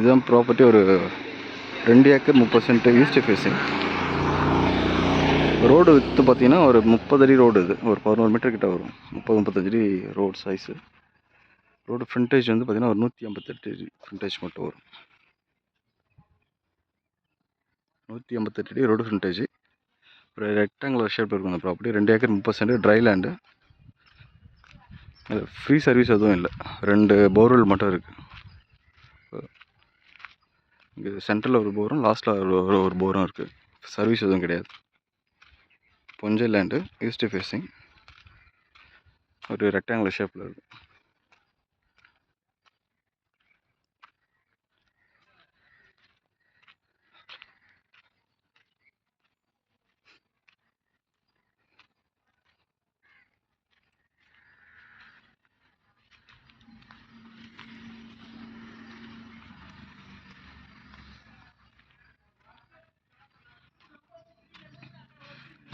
இதுதான் ப்ராப்பர்ட்டி. ஒரு 2 acre 30 cent east facing. Road வித்து பார்த்தீங்கன்னா ஒரு 30 அடி ரோடு. இது ஒரு 11 மீட்டர் கிட்ட வரும். 30-35 அடி ரோடு சைஸு. ரோடு ஃப்ரண்டேஜ் வந்து பார்த்தீங்கன்னா ஒரு 158 அடி ஃப்ரண்டேஜ் மட்டும் வரும். 158 அடி ரோடு ஃப்ரண்டேஜ். ஒரு ரெக்டாங்குலர் ஷேப் இருக்கும் அந்த property. 2 acre 30 cent dry land. Free service எதுவும் இல்லை. 2 போர்வெல் மட்டும் இருக்குது. இங்கே சென்டரில் ஒரு போரும் லாஸ்ட்டில் ஒரு போரும் இருக்குது. சர்வீஸ் எதுவும் கிடையாது. கொஞ்சம் லேண்டு ஈஸ்ட் ஃபேஸிங். ஒரு ரெக்டாங்குலர் ஷேப்பில் இருக்குது.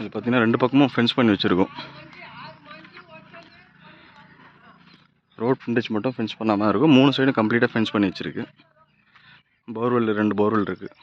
இது பார்த்தீங்கன்னா 2 பக்கமும் ஃபென்ஸ் பண்ணி வச்சுருக்கோம். ரோட் ஃப்ரண்டேஜ் மட்டும் ஃபென்ஸ் பண்ணாமல் இருக்கும். 3 சைடும் கம்ப்ளீட்டாக ஃபென்ஸ் பண்ணி வச்சுருக்கு. போர்வெல் 2 போர்வெல் இருக்குது.